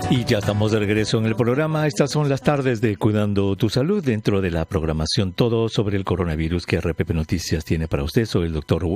Y ya estamos de regreso en el programa. Estas son las tardes de Cuidando tu Salud, dentro de la programación todo sobre el coronavirus que RPP Noticias tiene para usted. Soy el doctor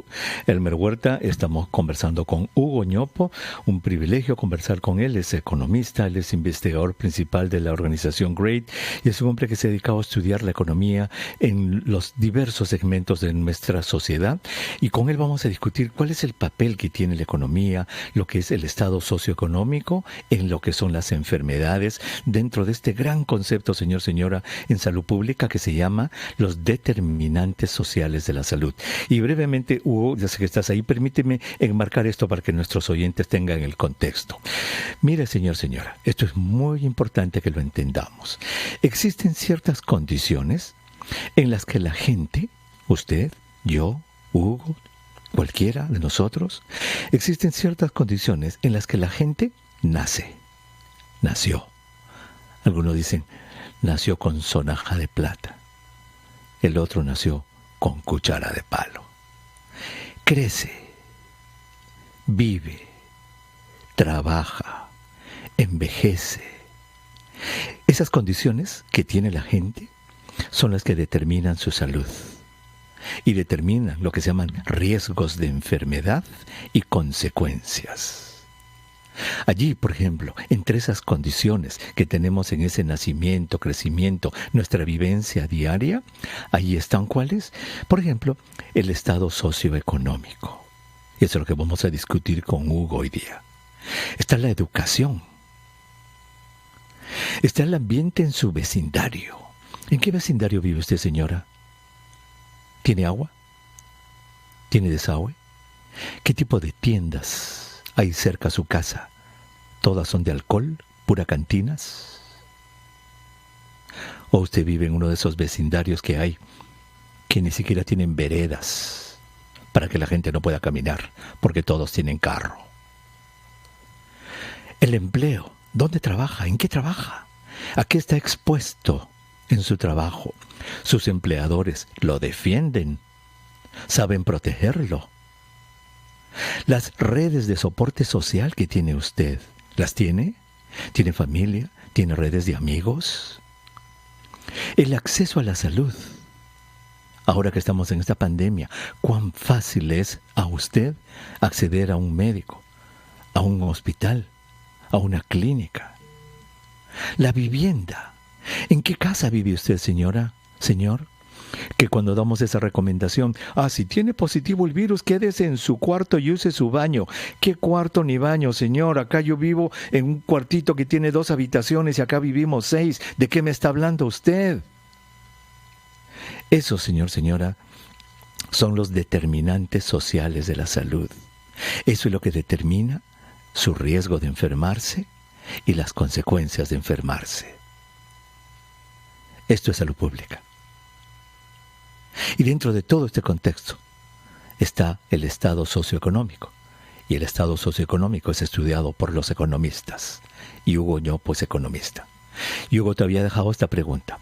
Elmer Huerta. Estamos conversando con Hugo Ñopo. Un privilegio conversar con él. Es economista, él es investigador principal de la organización GREAT y es un hombre que se ha dedicado a estudiar la economía en los diversos segmentos de nuestra sociedad. Y con él vamos a discutir cuál es el papel que tiene la economía, lo que es el estado socioeconómico, en lo que son las enfermedades dentro de este gran concepto, señor, señora, en salud pública que se llama los determinantes sociales de la salud. Y brevemente, Hugo, ya sé que estás ahí, permíteme enmarcar esto para que nuestros oyentes tengan el contexto. Mire, señor, señora, esto es muy importante que lo entendamos. Existen ciertas condiciones en las que la gente, usted, yo, Hugo, cualquiera de nosotros, existen ciertas condiciones en las que la gente nació. Algunos dicen, nació con sonaja de plata. El otro nació con cuchara de palo. Crece, vive, trabaja, envejece. Esas condiciones que tiene la gente son las que determinan su salud y determinan lo que se llaman riesgos de enfermedad y consecuencias. Allí, por ejemplo, entre esas condiciones que tenemos en ese nacimiento, crecimiento, nuestra vivencia diaria, ahí están ¿cuáles? Por ejemplo, el estado socioeconómico. Y eso es lo que vamos a discutir con Hugo hoy día. Está la educación. Está el ambiente en su vecindario. ¿En qué vecindario vive usted, señora? ¿Tiene agua? ¿Tiene desagüe? ¿Qué tipo de tiendas hay cerca a su casa? ¿Todas son de alcohol? ¿Pura cantinas? ¿O usted vive en uno de esos vecindarios que hay que ni siquiera tienen veredas para que la gente no pueda caminar porque todos tienen carro? El empleo. ¿Dónde trabaja? ¿En qué trabaja? ¿A qué está expuesto en su trabajo? Sus empleadores lo defienden, saben protegerlo. Las redes de soporte social que tiene usted, ¿las tiene? ¿Tiene familia? ¿Tiene redes de amigos? El acceso a la salud. Ahora que estamos en esta pandemia, ¿cuán fácil es a usted acceder a un médico, a un hospital, a una clínica? La vivienda. ¿En qué casa vive usted, señora, señor? Que cuando damos esa recomendación, si tiene positivo el virus, quédese en su cuarto y use su baño. ¿Qué cuarto ni baño, señor? Acá yo vivo en un cuartito que tiene 2 habitaciones y acá vivimos 6. ¿De qué me está hablando usted? Eso, señor, señora, son los determinantes sociales de la salud. Eso es lo que determina su riesgo de enfermarse y las consecuencias de enfermarse. Esto es salud pública. Y dentro de todo este contexto está el estado socioeconómico. Y el estado socioeconómico es estudiado por los economistas. Y Hugo Ñopo es economista. Y Hugo te había dejado esta pregunta.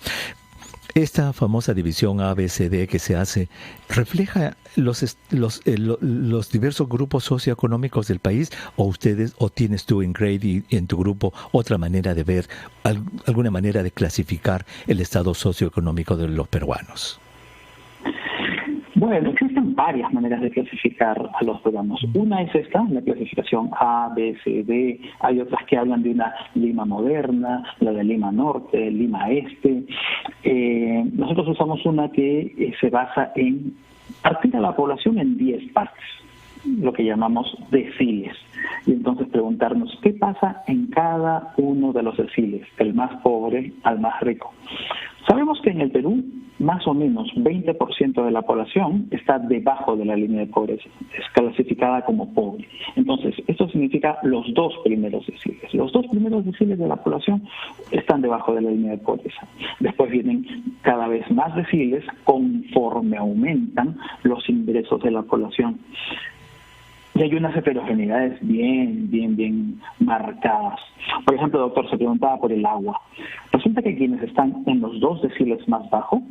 Esta famosa división ABCD que se hace, ¿refleja los diversos grupos socioeconómicos del país? ¿O ustedes, o tienes tú en GREAT y en tu grupo otra manera de ver, alguna manera de clasificar el estado socioeconómico de los peruanos? Bueno, existen varias maneras de clasificar a los peruanos. Una es esta, la clasificación A, B, C, D. Hay otras que hablan de una Lima moderna, la de Lima Norte, Lima Este. Nosotros usamos una que se basa en partir a la población en 10 partes, lo que llamamos deciles. Y entonces preguntarnos qué pasa en cada uno de los deciles, del más pobre al más rico. Sabemos que en el Perú, más o menos 20% de la población está debajo de la línea de pobreza, es clasificada como pobre. Entonces, esto significa los 2 primeros deciles. Los 2 primeros deciles de la población están debajo de la línea de pobreza. Después vienen cada vez más deciles conforme aumentan los ingresos de la población. Y hay unas heterogeneidades bien marcadas. Por ejemplo, doctor, se preguntaba por el agua. Resulta que quienes están en los 2 deciles más bajos,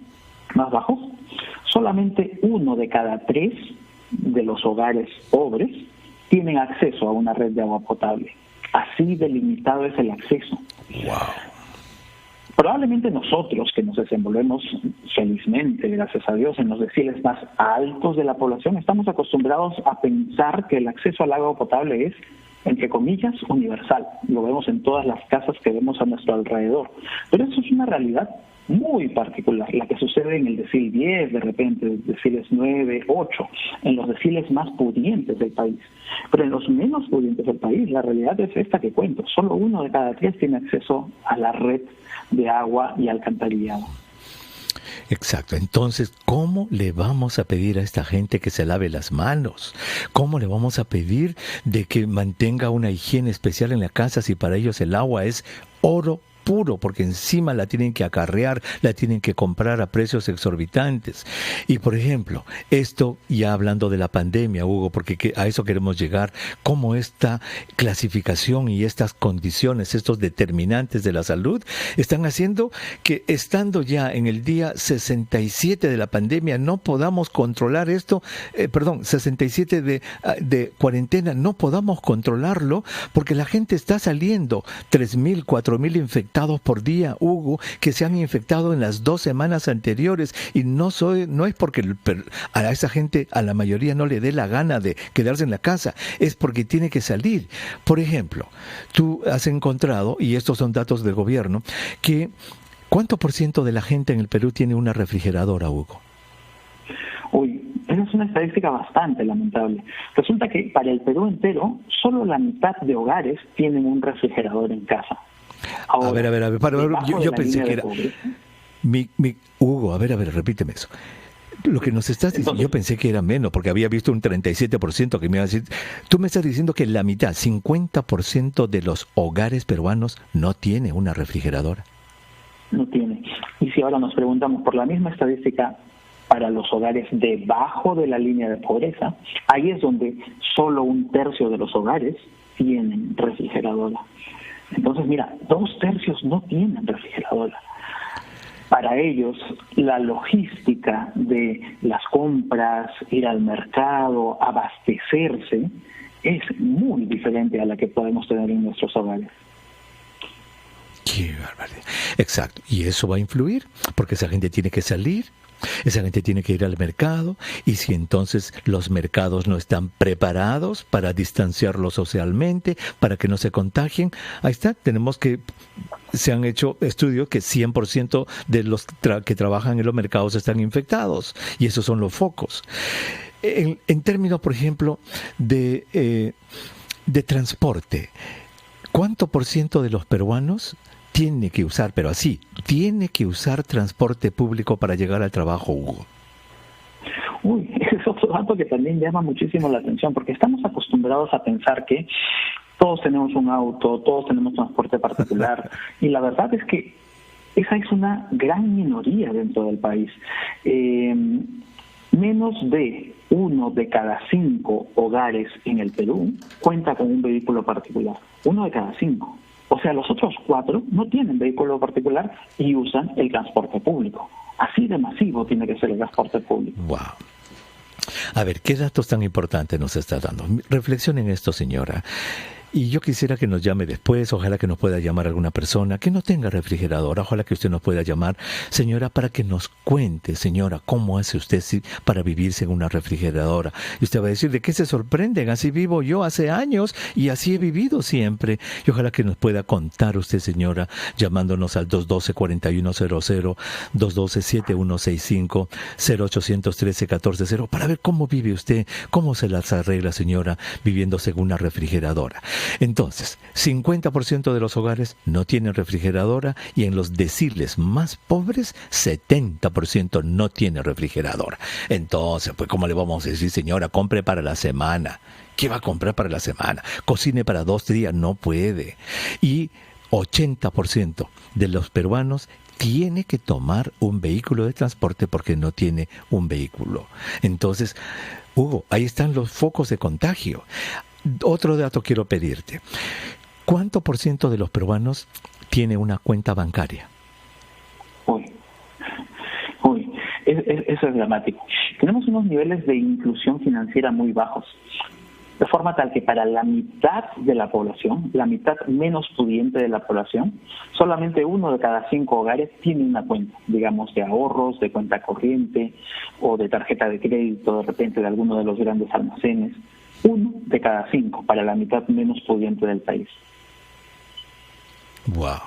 solamente 1 de cada 3 de los hogares pobres tienen acceso a una red de agua potable. Así delimitado es el acceso. Wow. Probablemente nosotros, que nos desenvolvemos felizmente, gracias a Dios, en los deciles más altos de la población, estamos acostumbrados a pensar que el acceso al agua potable es, entre comillas, universal. Lo vemos en todas las casas que vemos a nuestro alrededor. Pero eso es una realidad muy particular, la que sucede en el decil 10, de repente, deciles 9, 8, en los deciles más pudientes del país. Pero en los menos pudientes del país, la realidad es esta que cuento. Solo 1 de cada 3 tiene acceso a la red de agua y alcantarillado. Exacto. Entonces, ¿cómo le vamos a pedir a esta gente que se lave las manos? ¿Cómo le vamos a pedir de que mantenga una higiene especial en la casa si para ellos el agua es oro puro, porque encima la tienen que acarrear, la tienen que comprar a precios exorbitantes? Y por ejemplo, esto ya hablando de la pandemia, Hugo, porque a eso queremos llegar, cómo esta clasificación y estas condiciones, estos determinantes de la salud, están haciendo que estando ya en el día 67 de la pandemia no podamos controlar esto, 67 de cuarentena, no podamos controlarlo, porque la gente está saliendo, 3,000, 4,000 infectados por día, Hugo, que se han infectado en las 2 semanas anteriores, y no es porque a esa gente, a la mayoría no le dé la gana de quedarse en la casa, es porque tiene que salir. Por ejemplo, tú has encontrado, y estos son datos del gobierno, que ¿cuánto % de la gente en el Perú tiene una refrigeradora, Hugo? Esa es una estadística bastante lamentable. Resulta que para el Perú entero, solo la mitad de hogares tienen un refrigerador en casa. Ahora, a ver, yo pensé que era... Hugo, a ver, repíteme eso. Lo que nos estás diciendo, yo pensé que era menos, porque había visto un 37% que me iba a decir. Tú me estás diciendo que la mitad, 50% de los hogares peruanos no tiene una refrigeradora. No tiene. Y si ahora nos preguntamos por la misma estadística para los hogares debajo de la línea de pobreza, ahí es donde solo 1/3 de los hogares tienen refrigeradora. Entonces, mira, 2/3 no tienen refrigeradora. Para ellos, la logística de las compras, ir al mercado, abastecerse, es muy diferente a la que podemos tener en nuestros hogares. Qué barbaridad. Exacto. Y eso va a influir, porque esa gente tiene que salir, esa gente tiene que ir al mercado, y si entonces los mercados no están preparados para distanciarlos socialmente, para que no se contagien, ahí está, se han hecho estudios que 100% de los que trabajan en los mercados están infectados, y esos son los focos. En términos, por ejemplo, de transporte, ¿cuánto % de los peruanos tiene que usar, pero así, tiene que usar transporte público para llegar al trabajo, Hugo? Ese es otro dato que también llama muchísimo la atención, porque estamos acostumbrados a pensar que todos tenemos un auto, todos tenemos transporte particular, y la verdad es que esa es una gran minoría dentro del país. Menos de 1 de cada 5 hogares en el Perú cuenta con un vehículo particular. 1 de cada 5. O sea, los otros 4 no tienen vehículo particular y usan el transporte público. Así de masivo tiene que ser el transporte público. Wow. A ver, ¿qué datos tan importantes nos está dando? Reflexionen en esto, señora. Y yo quisiera que nos llame después, ojalá que nos pueda llamar alguna persona que no tenga refrigeradora, ojalá que usted nos pueda llamar, señora, para que nos cuente, señora, cómo hace usted para vivir sin una refrigeradora. Y usted va a decir, ¿de qué se sorprenden? Así vivo yo hace años y así he vivido siempre. Y ojalá que nos pueda contar usted, señora, llamándonos al 212-4100, 212-7165, 0813-1400, para ver cómo vive usted, cómo se las arregla, señora, viviendo sin una refrigeradora. Entonces, 50% de los hogares no tienen refrigeradora, y en los deciles más pobres, 70% no tienen refrigeradora. Entonces, pues, ¿cómo le vamos a decir, señora, compre para la semana? ¿Qué va a comprar para la semana? Cocine para 2 días, no puede. Y 80% de los peruanos tiene que tomar un vehículo de transporte porque no tiene un vehículo. Entonces, Hugo, ahí están los focos de contagio. Otro dato quiero pedirte. ¿Cuánto % de los peruanos tiene una cuenta bancaria? Eso es dramático. Tenemos unos niveles de inclusión financiera muy bajos. de forma tal que para la mitad de la población, la mitad menos pudiente de la población, solamente 1 de cada 5 hogares tiene una cuenta, digamos, de ahorros, de cuenta corriente o de tarjeta de crédito, de repente de alguno de los grandes almacenes. 1 de cada 5 para la mitad menos pudiente del país. ¡Wow!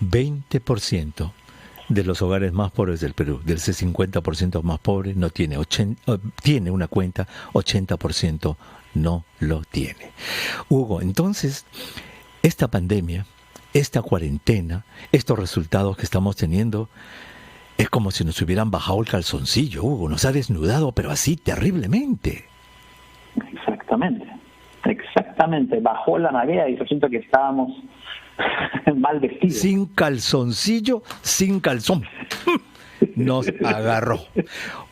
20% de los hogares más pobres del Perú, del 50% más pobre, no tiene tiene una cuenta, 80% no lo tiene. Hugo, entonces, esta pandemia, esta cuarentena, estos resultados que estamos teniendo, es como si nos hubieran bajado el calzoncillo, Hugo, nos ha desnudado, pero así terriblemente. Exactamente, bajó la marea y resulta que estábamos mal vestidos. Sin calzoncillo, sin calzón. Nos agarró.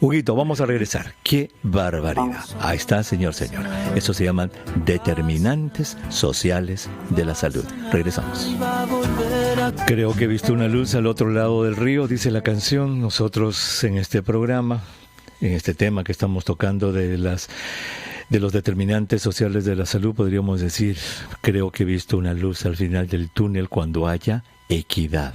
Huguito, vamos a regresar. ¡Qué barbaridad! Ahí está, señor. Eso se llaman determinantes sociales de la salud. Regresamos. Creo que he visto una luz al otro lado del río, dice la canción. Nosotros en este programa, en este tema que estamos tocando de los determinantes sociales de la salud, podríamos decir, creo que he visto una luz al final del túnel cuando haya equidad.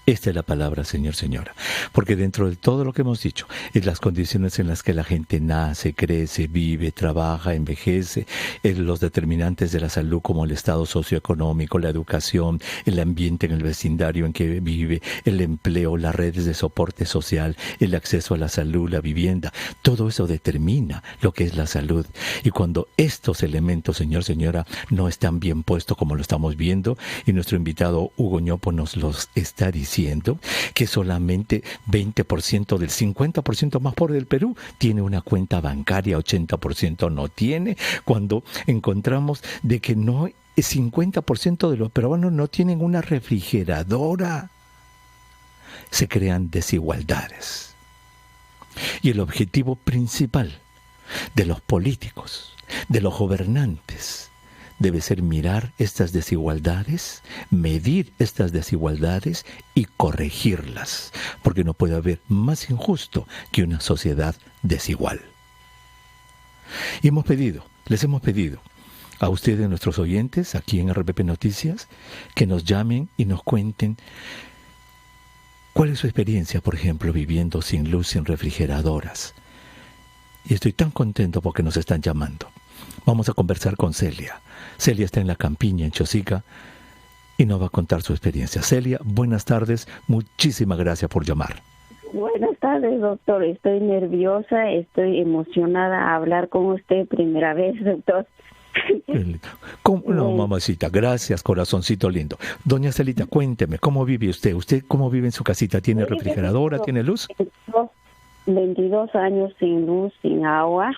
Esta es la palabra, señora. Porque dentro de todo lo que hemos dicho, es las condiciones en las que la gente nace, crece, vive, trabaja, envejece, los determinantes de la salud como el estado socioeconómico, la educación, el ambiente en el vecindario en que vive, el empleo, las redes de soporte social, el acceso a la salud, la vivienda. Todo eso determina lo que es la salud. Y cuando estos elementos, señora, no están bien puestos como lo estamos viendo, y nuestro invitado Hugo Ñopo nos los está diciendo, que solamente 20% del 50% más pobre del Perú tiene una cuenta bancaria, 80% no tiene, cuando encontramos de que no, 50% de los peruanos no tienen una refrigeradora. Se crean desigualdades. Y el objetivo principal de los políticos, de los gobernantes, debe ser mirar estas desigualdades, medir estas desigualdades y corregirlas, porque no puede haber más injusto que una sociedad desigual. Y les hemos pedido a ustedes, nuestros oyentes, aquí en RPP Noticias, que nos llamen y nos cuenten cuál es su experiencia, por ejemplo, viviendo sin luz, sin refrigeradoras. Y estoy tan contento porque nos están llamando. Vamos a conversar con Celia. Celia está en la campiña, en Chosica, y nos va a contar su experiencia. Celia, buenas tardes. Muchísimas gracias por llamar. Buenas tardes, doctor. Estoy nerviosa, estoy emocionada a hablar con usted primera vez, doctor. No, mamacita, gracias, corazoncito lindo. Doña Celita, cuénteme, ¿cómo vive usted? ¿Usted cómo vive en su casita? ¿Tiene refrigeradora? ¿Tiene luz? 22 años sin luz, sin agua.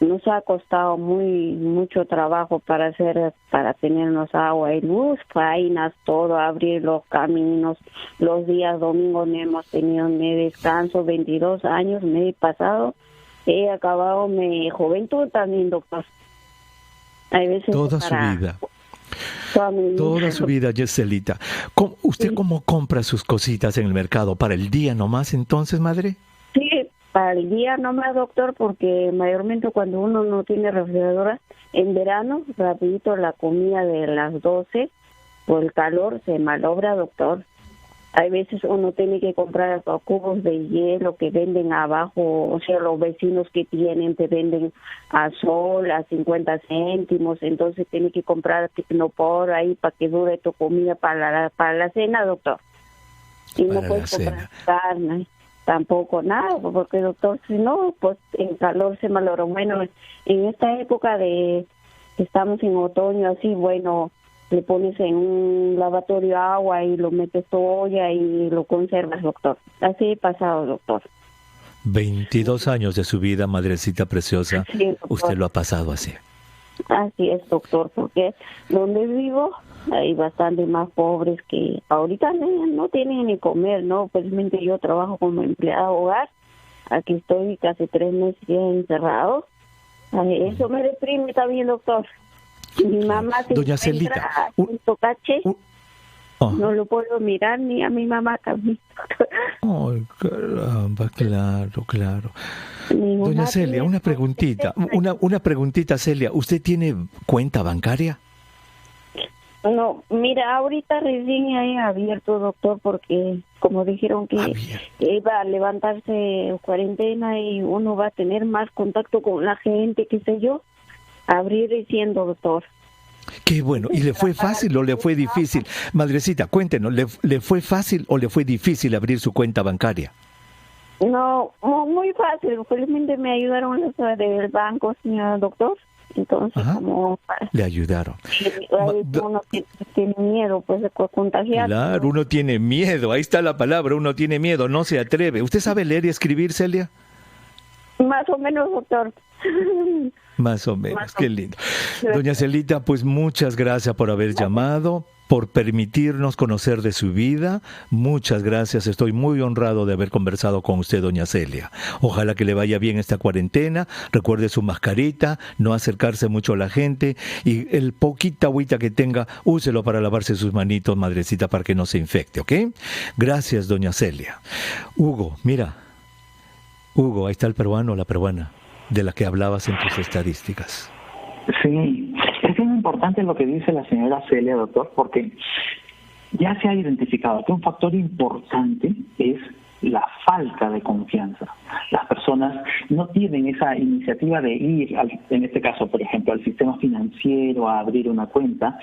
Nos ha costado mucho trabajo para tenernos agua y luz, faenas, todo, abrir los caminos. Los días domingos no hemos tenido ni descanso. 22 años me he pasado. He acabado mi juventud también, doctor. Hay veces toda su vida. Toda su vida, Yeselita. ¿Usted cómo compra sus cositas en el mercado? ¿Para el día nomás entonces, madre? Sí, para el día nomás, doctor, porque mayormente cuando uno no tiene refrigeradora, en verano, rapidito la comida de las 12, por el calor se malogra, doctor. Hay veces uno tiene que comprar cubos de hielo que venden abajo, o sea, los vecinos que tienen te venden a sol, a 50 céntimos, entonces tiene que comprar Tecnopor ahí para que dure tu comida para la cena, doctor. Y no puedes comprar carne, tampoco nada, porque, doctor, si no, pues en calor se malogra. Bueno, en esta época estamos en otoño, así, bueno, le pones en un lavatorio agua y lo metes tu olla y lo conservas, doctor. Así he pasado, doctor. 22 años de su vida, madrecita preciosa, sí, usted lo ha pasado así. Así es, doctor, porque donde vivo hay bastante más pobres que ahorita no tienen ni comer, ¿no? Felizmente yo trabajo como empleada hogar. Aquí estoy casi 3 meses ya encerrado. Eso me deprime también, doctor. Mi mamá se Doña Celita, Oh. No lo puedo mirar ni a mi mamá también. Ay, caramba, claro. Ninguna Doña Celia, una preguntita, Celia. ¿Usted tiene cuenta bancaria? No, mira, ahorita recién he abierto, doctor, porque como dijeron que iba a levantarse cuarentena y uno va a tener más contacto con la gente, qué sé yo, abrir diciendo, doctor. Qué bueno. ¿Y le fue fácil o le fue difícil? Madrecita, cuéntenos, ¿le fue fácil o le fue difícil abrir su cuenta bancaria? No, muy fácil. Felizmente me ayudaron los del banco, señor doctor. Entonces, como... Le ayudaron. Uno tiene miedo, pues, de contagiar. Claro, uno tiene miedo. Ahí está la palabra, uno tiene miedo, no se atreve. ¿Usted sabe leer y escribir, Celia? Más o menos, doctor. Más o menos, qué lindo. Doña Celita, pues muchas gracias por haber llamado, por permitirnos conocer de su vida. Muchas gracias, estoy muy honrado de haber conversado con usted, doña Celia. Ojalá que le vaya bien esta cuarentena, recuerde su mascarita, no acercarse mucho a la gente y el poquita agüita que tenga, úselo para lavarse sus manitos, madrecita, para que no se infecte, ¿ok? Gracias, doña Celia. Hugo, mira, Hugo, ahí está el peruano o la peruana de la que hablabas en tus estadísticas. Sí, es bien importante lo que dice la señora Celia, doctor, porque ya se ha identificado que un factor importante es la falta de confianza. Las personas no tienen esa iniciativa de ir, en este caso, por ejemplo, al sistema financiero a abrir una cuenta.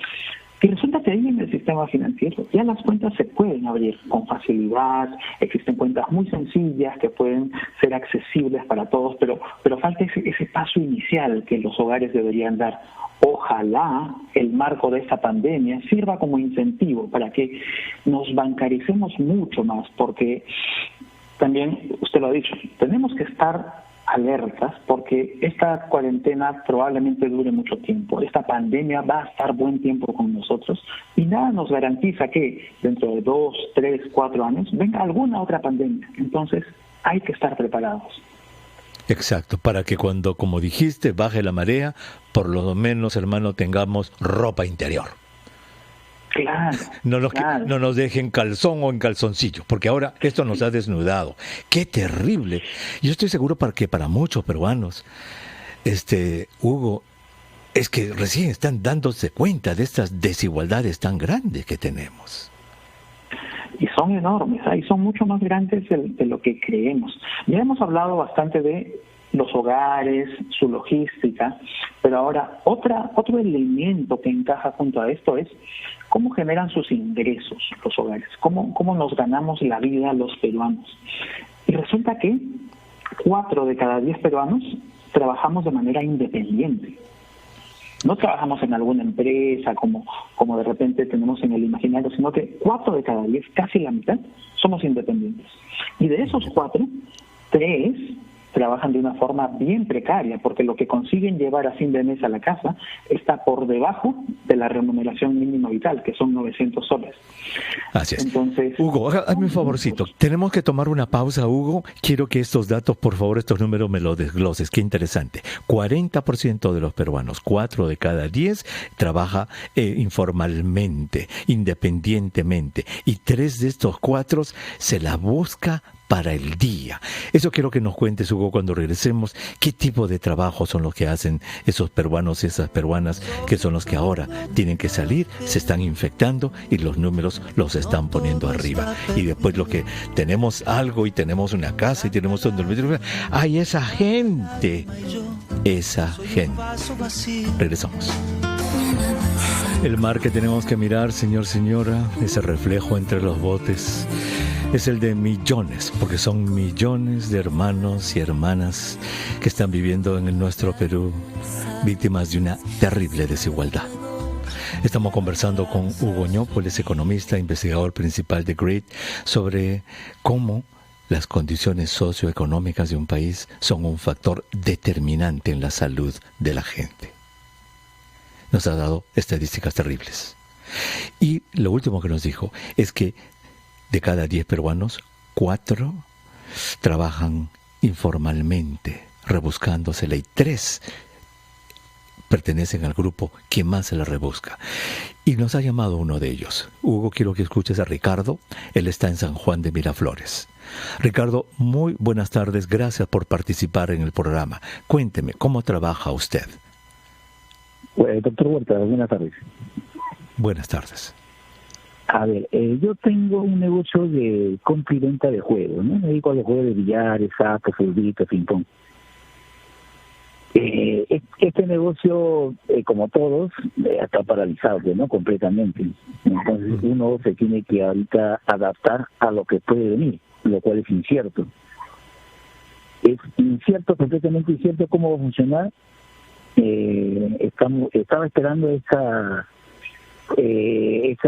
Y resulta que ahí en el sistema financiero ya las cuentas se pueden abrir con facilidad, existen cuentas muy sencillas que pueden ser accesibles para todos, pero falta ese paso inicial que los hogares deberían dar. Ojalá el marco de esta pandemia sirva como incentivo para que nos bancaricemos mucho más, porque también, usted lo ha dicho, tenemos que estar alertas porque esta cuarentena probablemente dure mucho tiempo. Esta pandemia va a estar buen tiempo con nosotros y nada nos garantiza que dentro de 2, 3, 4 años venga alguna otra pandemia. Entonces hay que estar preparados. Exacto, para que cuando, como dijiste, baje la marea, por lo menos, hermano, tengamos ropa interior. Claro, no nos dejen calzón o en calzoncillo, porque ahora esto nos ha desnudado. ¡Qué terrible! Yo estoy seguro que para muchos peruanos, Hugo, es que recién están dándose cuenta de estas desigualdades tan grandes que tenemos. Y son enormes, y son mucho más grandes de lo que creemos. Ya hemos hablado bastante de los hogares, su logística, pero ahora otro elemento que encaja junto a esto es cómo generan sus ingresos los hogares, cómo nos ganamos la vida los peruanos. Y resulta que 4 de cada 10 peruanos trabajamos de manera independiente. No trabajamos en alguna empresa como de repente tenemos en el imaginario, sino que 4 de cada 10, casi la mitad, somos independientes. Y de esos 4, 3 trabajan de una forma bien precaria, porque lo que consiguen llevar a fin de mes a la casa está por debajo de la remuneración mínima vital, que son 900 soles. Así es. Entonces, Hugo, hazme un favorcito. Tenemos que tomar una pausa, Hugo. Quiero que estos datos, por favor, estos números me los desgloses. Qué interesante. 40% de los peruanos, 4 de cada 10, trabaja informalmente, independientemente. Y 3 de estos 4 se la busca para el día. Eso quiero que nos cuentes, Hugo, cuando regresemos, qué tipo de trabajo son los que hacen esos peruanos y esas peruanas que son los que ahora tienen que salir, se están infectando y los números los están poniendo arriba. Y después lo que tenemos algo y tenemos una casa y tenemos un dormitorio, ¡ay, esa gente! Esa gente. Regresamos. El mar que tenemos que mirar, señor, señora, ese reflejo entre los botes, es el de millones, porque son millones de hermanos y hermanas que están viviendo en nuestro Perú, víctimas de una terrible desigualdad. Estamos conversando con Hugo Ñópoles, economista, investigador principal de GREAT, sobre cómo las condiciones socioeconómicas de un país son un factor determinante en la salud de la gente. Nos ha dado estadísticas terribles. Y lo último que nos dijo es que de cada 10 peruanos, 4 trabajan informalmente, rebuscándosela, y 3 pertenecen al grupo Quien Más se la rebusca. Y nos ha llamado uno de ellos. Hugo, quiero que escuches a Ricardo. Él está en San Juan de Miraflores. Ricardo, muy buenas tardes. Gracias por participar en el programa. Cuénteme, ¿cómo trabaja usted? Doctor Huerta, buenas tardes. Buenas tardes. A ver, yo tengo un negocio de compra y venta de juegos, ¿no? Me dedico a los juegos de billares, sacos, fulbitos, ping-pong. Este negocio, como todos, está paralizado, ¿no? Completamente. Entonces uno se tiene que ahorita adaptar a lo que puede venir, lo cual es incierto. Es incierto, completamente incierto cómo va a funcionar. Estaba esperando esa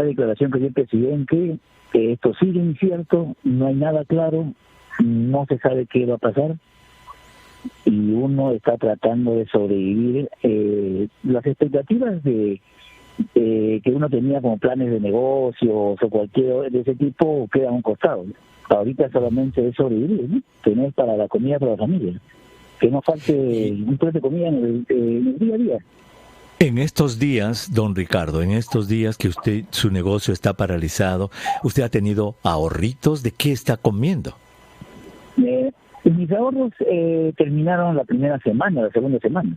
declaración que dio el presidente. Esto sigue incierto, no hay nada claro, no se sabe qué va a pasar y uno está tratando de sobrevivir. Las expectativas de que uno tenía como planes de negocios o cualquier de ese tipo quedan a un costado. Ahorita solamente es sobrevivir, ¿no? Tener para la comida para la familia, que no falte un plato de comida en el día a día. En estos días, don Ricardo, en estos días que su negocio está paralizado, ¿usted ha tenido ahorritos? ¿De qué está comiendo? Mis ahorros terminaron la primera semana, la segunda semana.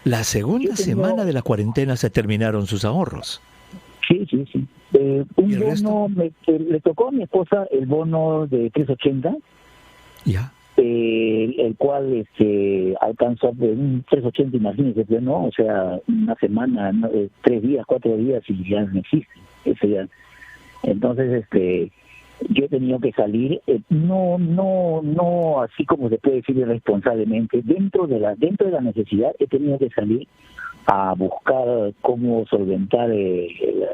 La segunda semana de la cuarentena se terminaron sus ahorros. Sí. Un bono, le tocó a mi esposa el bono de 380. Ya. El cual alcanzó un 380, imagínense, ¿no? O sea, una semana, 3 días, 4 días y ya no existe. Eso ya. Entonces, yo he tenido que salir, no así como se puede decir irresponsablemente, dentro de la necesidad he tenido que salir a buscar cómo solventar el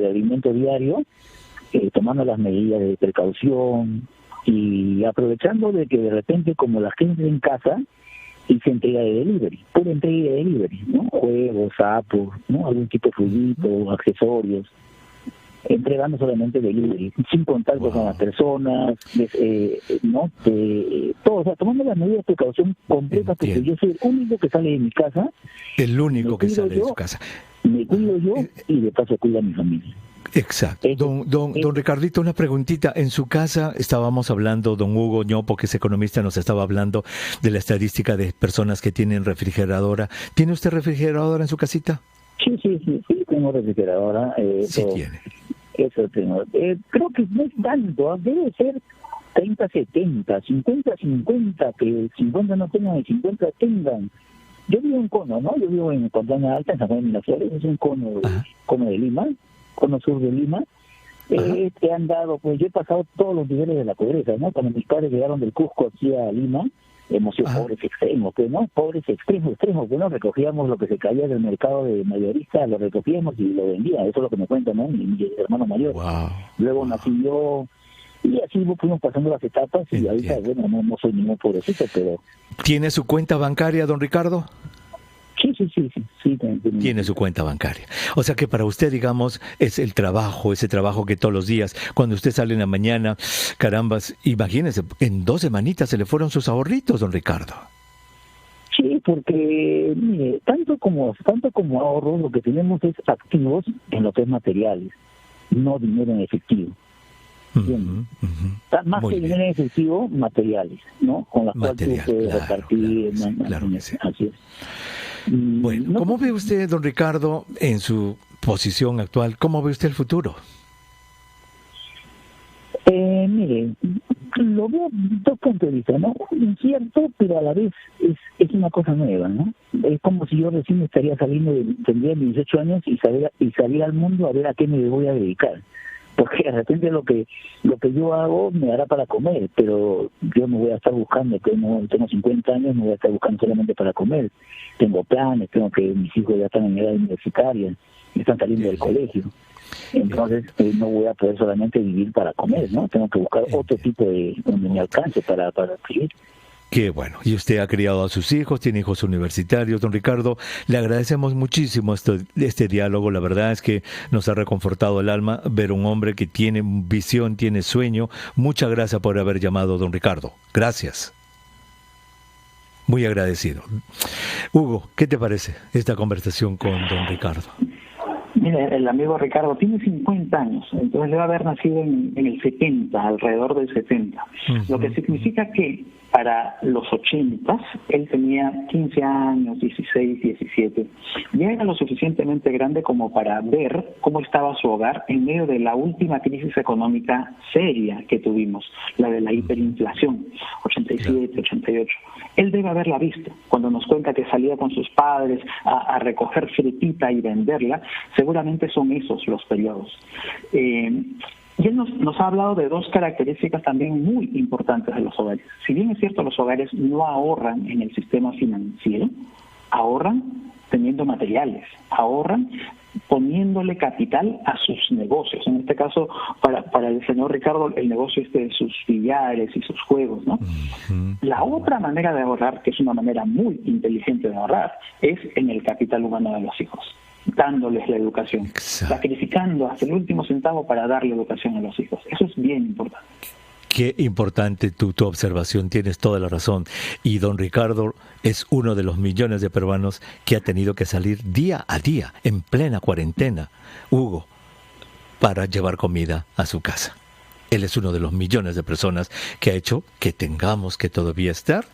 alimento diario, tomando las medidas de precaución y aprovechando de que de repente, como la gente en casa, hice entrega de delivery, pura entrega de delivery, ¿no? Juegos, sapos, ¿no? Algún tipo de juguito, accesorios, entregando solamente delivery, sin contacto con las personas, ¿no? Todo, o sea, tomando las medidas de precaución completas, porque yo soy el único que sale de mi casa. El único que sale de su casa. Me cuido yo y de paso cuido a mi familia. Exacto. Don Ricardito, una preguntita. En su casa estábamos hablando, don Hugo Ñopo, que es economista, nos estaba hablando de la estadística de personas que tienen refrigeradora. ¿Tiene usted refrigeradora en su casita? Sí, tengo refrigeradora. Sí tiene. Eso tengo. Creo que no es tanto, debe ser 30-70, 50-50, que el 50 no tengan, el 50 tengan. Yo vivo en Cono, ¿no? Yo vivo en Montaña Alta, en San Juan de Miraflores, es un cono de Lima, cono sur de Lima. He andado, pues yo he pasado todos los niveles de la pobreza, ¿no? Cuando mis padres llegaron del Cusco aquí a Lima, hemos sido pobres extremos, que no, pobres extremos, que no, recogíamos lo que se caía del mercado de mayorista, lo recogíamos y lo vendía, eso es lo que me cuenta, ¿no? Mi hermano mayor. Luego nací yo, y así fuimos pasando las etapas y ahorita, bueno, no soy ningún pobrecito, pero... ¿Tiene su cuenta bancaria, don Ricardo? Sí. Tiene su cuenta bancaria. O sea que para usted, digamos, es el trabajo, ese trabajo que todos los días, cuando usted sale en la mañana, carambas, imagínese, en 2 semanitas se le fueron sus ahorritos, don Ricardo. Sí, porque, mire, tanto como ahorros, lo que tenemos es activos en lo que es materiales, no dinero en efectivo. Más que dinero en efectivo, materiales, ¿no? Con las cuales tú puedes repartir. Así es. Bueno, ¿cómo ve usted, don Ricardo, en su posición actual, cómo ve usted el futuro? Mire, lo veo de 2 puntos de vista, ¿no? Incierto, pero a la vez es una cosa nueva, ¿no? Es como si yo recién estaría saliendo, tendría 18 años y salir al mundo a ver a qué me voy a dedicar. Porque de repente lo que yo hago me dará para comer, pero yo no voy a estar buscando, tengo 50 años, no voy a estar buscando solamente para comer. Tengo planes, mis hijos ya están en edad universitaria, están saliendo del colegio. Entonces no voy a poder solamente vivir para comer, ¿no? Tengo que buscar otro tipo de donde me alcance para vivir. Qué bueno. Y usted ha criado a sus hijos, tiene hijos universitarios, don Ricardo. Le agradecemos muchísimo este diálogo. La verdad es que nos ha reconfortado el alma ver un hombre que tiene visión, tiene sueño. Muchas gracias por haber llamado, don Ricardo. Gracias. Muy agradecido. Hugo, ¿qué te parece esta conversación con don Ricardo? Mire, el amigo Ricardo tiene 50 años, entonces debe haber nacido en el 70, alrededor del 70. Lo que significa que para los 80, él tenía 15 años, 16, 17. Ya era lo suficientemente grande como para ver cómo estaba su hogar en medio de la última crisis económica seria que tuvimos, la de la hiperinflación, 87, 88. Él debe haberla visto. Cuando nos cuenta que salía con sus padres a recoger frutita y venderla, seguramente son esos los periodos. Y él nos ha hablado de dos características también muy importantes de los hogares. Si bien es cierto, los hogares no ahorran en el sistema financiero, ahorran teniendo materiales, ahorran poniéndole capital a sus negocios. En este caso, para el señor Ricardo, el negocio de sus billares y sus juegos, ¿no? La otra manera de ahorrar, que es una manera muy inteligente de ahorrar, es en el capital humano de los hijos, dándoles la educación, sacrificando hasta el último centavo para darle educación a los hijos. Eso es bien importante. Qué importante tu observación, tienes toda la razón. Y don Ricardo es uno de los millones de peruanos que ha tenido que salir día a día, en plena cuarentena, Hugo, para llevar comida a su casa. Él es uno de los millones de personas que ha hecho que tengamos que todavía estar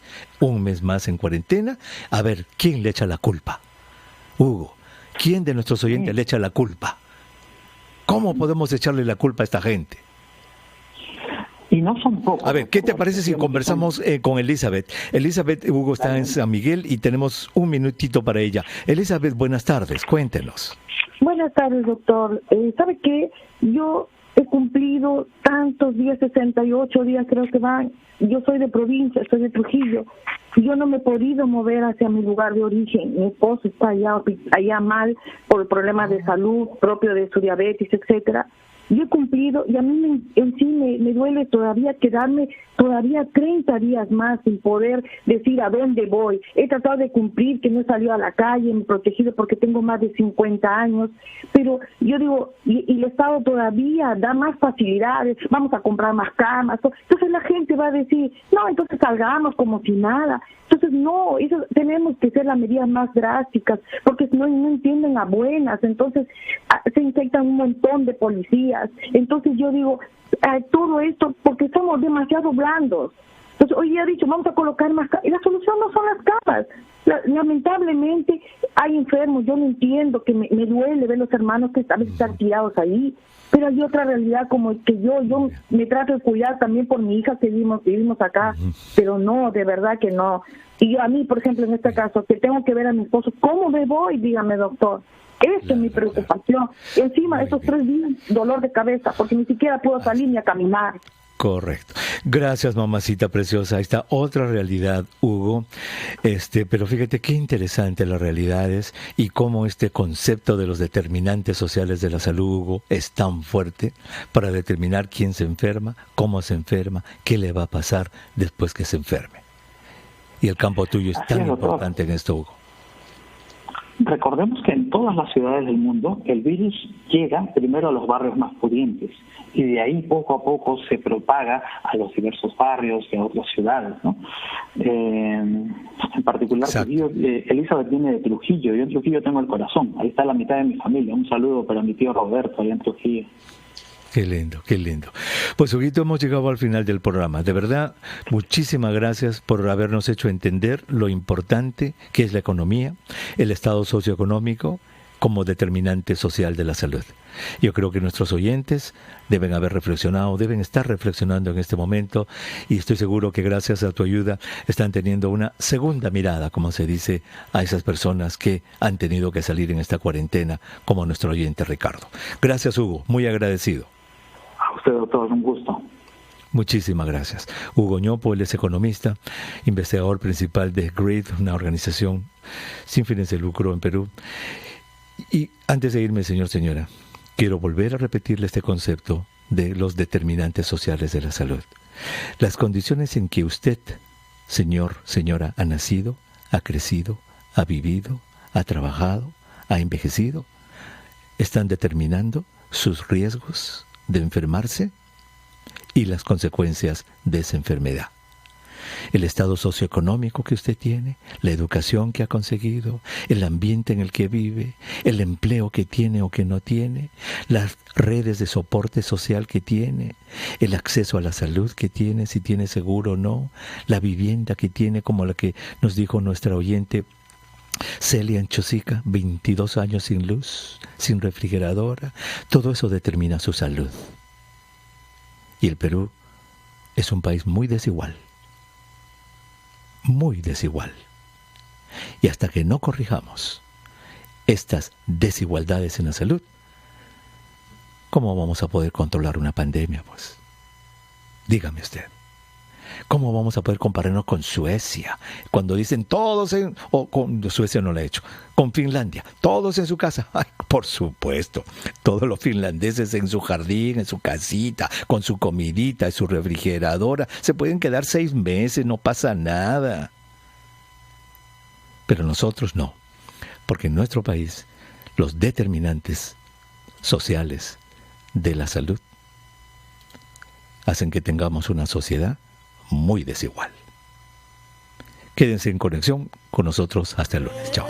un mes más en cuarentena. A ver, ¿quién le echa la culpa? Hugo, ¿quién de nuestros oyentes le echa la culpa? ¿Cómo podemos echarle la culpa a esta gente? Y no son pocos. A ver, ¿qué te parece si conversamos con Elizabeth? Elizabeth, Hugo está en San Miguel y tenemos un minutito para ella. Elizabeth, buenas tardes, cuéntenos. Buenas tardes, doctor. ¿Sabe qué? Yo he cumplido tantos días, 68 días creo que van. Yo soy de provincia, soy de Trujillo. Yo no me he podido mover hacia mi lugar de origen. Mi esposo está allá mal por problemas de salud propio de su diabetes, etcétera. Yo he cumplido y a mí me duele todavía quedarme todavía 30 días más sin poder decir a dónde voy. He tratado de cumplir, que no he salido a la calle, me he protegido porque tengo más de 50 años, pero yo digo, y el Estado todavía da más facilidades, vamos a comprar más camas, entonces la gente va a decir, no, entonces salgamos como si nada. Entonces no, eso tenemos que ser las medidas más drásticas, porque no entienden a buenas, entonces se infectan un montón de policías. Entonces yo digo, todo esto porque somos demasiado blandos. Entonces hoy día he dicho, vamos a colocar más camas, y la solución no son las camas. Lamentablemente hay enfermos, yo no entiendo, que me duele ver los hermanos que a veces están tirados ahí, pero hay otra realidad como que yo me trato de cuidar también por mi hija que vivimos acá, pero no, de verdad que no. Y yo a mí, por ejemplo, en este caso, que tengo que ver a mi esposo, ¿cómo me voy? Dígame, doctor. Esa es mi preocupación. Encima de esos 3 días, dolor de cabeza, porque ni siquiera puedo salir ni a caminar. Correcto. Gracias, mamacita preciosa. Esta otra realidad, Hugo. Pero fíjate qué interesante las realidades y cómo este concepto de los determinantes sociales de la salud, Hugo, es tan fuerte para determinar quién se enferma, cómo se enferma, qué le va a pasar después que se enferme. Y el campo tuyo es tan importante en esto, Hugo. Recordemos que en todas las ciudades del mundo el virus llega primero a los barrios más pudientes y de ahí poco a poco se propaga a los diversos barrios y a otras ciudades, ¿no? En particular, Elizabeth viene de Trujillo, yo en Trujillo tengo el corazón, ahí está la mitad de mi familia. Un saludo para mi tío Roberto allá en Trujillo. Qué lindo, qué lindo. Pues, Huguito, hemos llegado al final del programa. De verdad, muchísimas gracias por habernos hecho entender lo importante que es la economía, el estado socioeconómico como determinante social de la salud. Yo creo que nuestros oyentes deben haber reflexionado, deben estar reflexionando en este momento, y estoy seguro que gracias a tu ayuda están teniendo una segunda mirada, como se dice, a esas personas que han tenido que salir en esta cuarentena, como nuestro oyente Ricardo. Gracias, Hugo, muy agradecido. A usted, doctor, un gusto. Muchísimas gracias. Hugo Ñopo, él es economista, investigador principal de GREAT, una organización sin fines de lucro en Perú. Y antes de irme, señora, quiero volver a repetirle este concepto de los determinantes sociales de la salud. Las condiciones en que usted, señora, ha nacido, ha crecido, ha vivido, ha trabajado, ha envejecido, están determinando sus riesgos de enfermarse y las consecuencias de esa enfermedad. el estado socioeconómico que usted tiene, la educación que ha conseguido, el ambiente en el que vive, el empleo que tiene o que no tiene, las redes de soporte social que tiene, el acceso a la salud que tiene, si tiene seguro o no, la vivienda que tiene, como la que nos dijo nuestra oyente Celia en Chosica, 22 años sin luz, sin refrigeradora. Todo eso determina su salud. Y el Perú es un país muy desigual. Muy desigual. Y hasta que no corrijamos estas desigualdades en la salud, ¿cómo vamos a poder controlar una pandemia, pues? Dígame usted. ¿Cómo vamos a poder compararnos con Suecia? Cuando dicen todos con Suecia no lo he hecho, con Finlandia, todos en su casa. Ay, por supuesto, todos los finlandeses en su jardín, en su casita, con su comidita y su refrigeradora. Se pueden quedar 6 meses, no pasa nada. Pero nosotros no, porque en nuestro país los determinantes sociales de la salud hacen que tengamos una sociedad muy desigual. Quédense en conexión con nosotros hasta el lunes. Chao.